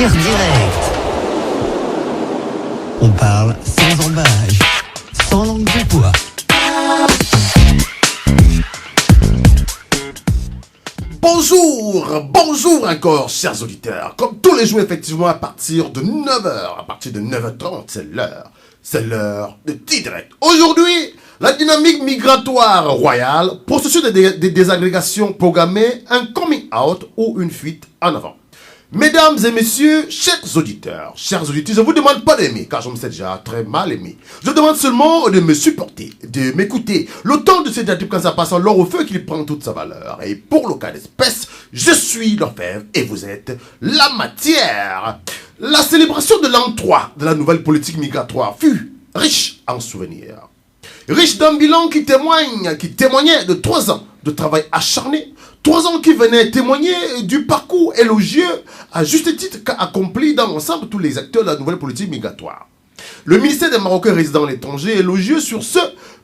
Tir direct. On parle sans embâche, sans langue de bois. Bonjour encore, chers auditeurs. Comme tous les jours, effectivement, à partir de 9h, à partir de 9h30, c'est l'heure de Tir direct. Aujourd'hui, la dynamique migratoire royale, processus de désagrégation programmée, un coming out ou une fuite en avant. Mesdames et messieurs, chers auditeurs, je ne vous demande pas d'aimer, car je me sais déjà très mal aimé. Je demande seulement de me supporter, de m'écouter. Le temps de ces diatribes, quand ça passe en l'or au feu, qu'il prend toute sa valeur. Et pour le cas d'espèce, je suis l'orfèvre et vous êtes la matière. La célébration de l'an 3 de la nouvelle politique migratoire fut riche en souvenirs. Riche d'un bilan qui témoignait de 3 ans de travail acharné, 3 ans qui venaient témoigner du parcours élogieux à juste titre qu'a accompli dans l'ensemble tous les acteurs de la nouvelle politique migratoire. Le ministère des Marocains résidant à l'étranger, élogieux sur ce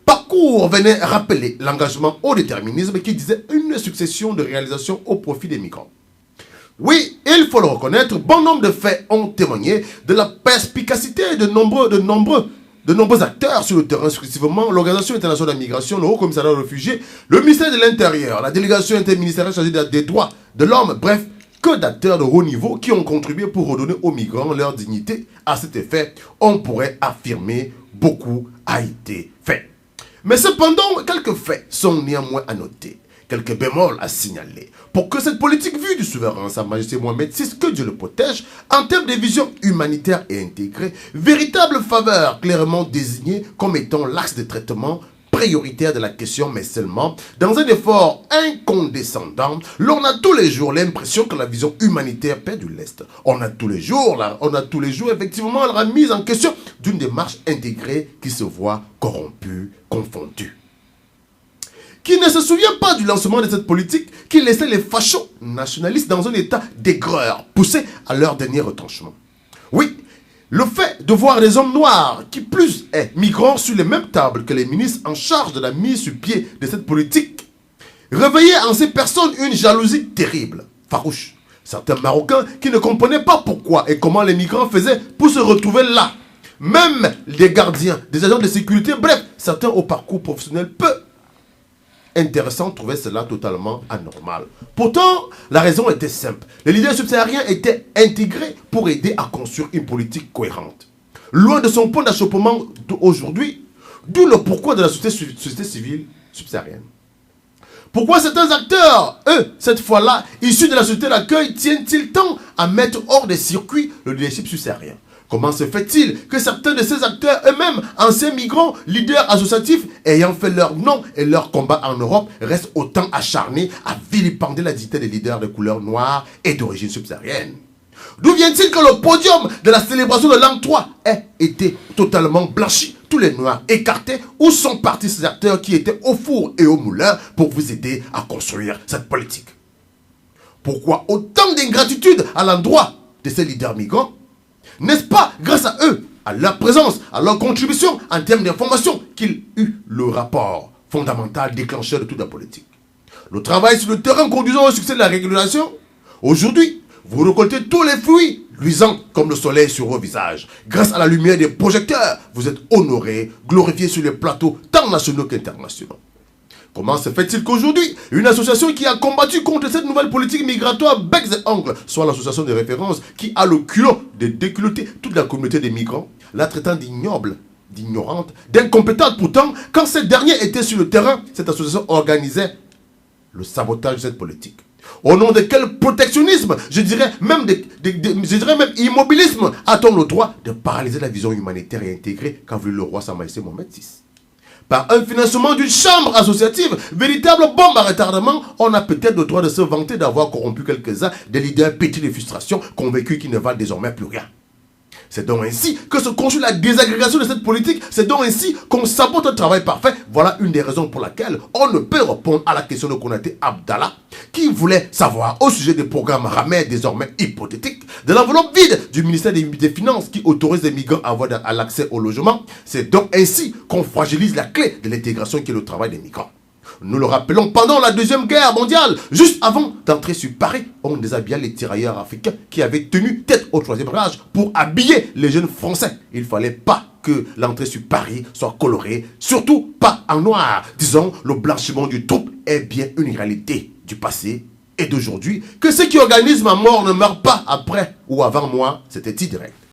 parcours, venait rappeler l'engagement au déterminisme qui disait une succession de réalisations au profit des migrants. Oui, il faut le reconnaître, bon nombre de faits ont témoigné de la perspicacité de nombreux acteurs sur le terrain, successivement l'Organisation internationale de la migration, le Haut Commissariat aux réfugiés, le ministère de l'Intérieur, la délégation interministérielle chargée des droits de l'homme, bref, que d'acteurs de haut niveau qui ont contribué pour redonner aux migrants leur dignité. À cet effet, on pourrait affirmer beaucoup a été fait. Mais cependant, quelques faits sont néanmoins à noter. Quelques bémols à signaler pour que cette politique vue du souverain, Sa Majesté Mohamed VI, que Dieu le protège, en termes de vision humanitaire et intégrée, véritable faveur clairement désignée comme étant l'axe de traitement prioritaire de la question, mais seulement dans un effort incondescendant, l'on a tous les jours l'impression que la vision humanitaire perd du lest. On a tous les jours effectivement la remise en question d'une démarche intégrée qui se voit corrompue, confondue. Qui ne se souvient pas du lancement de cette politique qui laissait les fachos nationalistes dans un état d'aigreur, poussés à leur dernier retranchement. Oui, le fait de voir des hommes noirs, qui plus est migrants, sur les mêmes tables que les ministres en charge de la mise sur pied de cette politique, réveillait en ces personnes une jalousie terrible, farouche. Certains Marocains qui ne comprenaient pas pourquoi et comment les migrants faisaient pour se retrouver là. Même les gardiens, des agents de sécurité, bref, certains au parcours professionnel peu intéressant trouvait cela totalement anormal. Pourtant, la raison était simple. Les leaders subsahariens étaient intégrés pour aider à construire une politique cohérente. Loin de son point d'achoppement d'aujourd'hui, d'où le pourquoi de la société civile subsaharienne. Pourquoi certains acteurs, eux, cette fois-là, issus de la société d'accueil, tiennent-ils tant à mettre hors des circuits le leadership subsaharien? Comment se fait-il que certains de ces acteurs eux-mêmes, anciens migrants, leaders associatifs, ayant fait leur nom et leur combat en Europe, restent autant acharnés à vilipender la dignité des leaders de couleur noire et d'origine subsaharienne? D'où vient-il que le podium de la célébration de l'an 3 ait été totalement blanchi, tous les noirs écartés? Où sont partis ces acteurs qui étaient au four et au moulin pour vous aider à construire cette politique? Pourquoi autant d'ingratitude à l'endroit de ces leaders migrants? N'est-ce pas grâce à eux, à leur présence, à leur contribution en termes d'information qu'il eut le rapport fondamental déclencheur de toute la politique? Le travail sur le terrain conduisant au succès de la régulation. Aujourd'hui, vous récoltez tous les fruits luisants comme le soleil sur vos visages. Grâce à la lumière des projecteurs, vous êtes honorés, glorifiés sur les plateaux tant nationaux qu'internationaux. Comment se fait-il qu'aujourd'hui, une association qui a combattu contre cette nouvelle politique migratoire becs et ongles, soit l'association de référence qui a le culot de déculotter toute la communauté des migrants, la traitant d'ignoble, d'ignorante, d'incompétente pourtant, quand cette dernière était sur le terrain, cette association organisait le sabotage de cette politique. Au nom de quel protectionnisme, je dirais même immobilisme, a-t-on le droit de paralyser la vision humanitaire et intégrée qu'a voulu le roi Sa Majesté Mohamed VI? Par un financement d'une chambre associative, véritable bombe à retardement, on a peut-être le droit de se vanter d'avoir corrompu quelques-uns des leaders pétris de frustration, convaincus qu'ils ne valent désormais plus rien. C'est donc ainsi que se construit la désagrégation de cette politique. C'est donc ainsi qu'on sabote un travail parfait. Voilà une des raisons pour laquelle on ne peut répondre à la question de Konaté Abdallah, qui voulait savoir au sujet des programmes ramés désormais hypothétiques, de l'enveloppe vide du ministère des Finances qui autorise les migrants à avoir l'accès au logement. C'est donc ainsi qu'on fragilise la clé de l'intégration qui est le travail des migrants. Nous le rappelons, pendant la Deuxième Guerre mondiale, juste avant d'entrer sur Paris, on déshabilla les tirailleurs africains qui avaient tenu tête au Troisième Reich pour habiller les jeunes Français. Il ne fallait pas que l'entrée sur Paris soit colorée, surtout pas en noir. Disons, le blanchiment du trouble est bien une réalité du passé et d'aujourd'hui. Que ceux qui organisent ma mort ne meurent pas après ou avant moi, c'était T-Direct.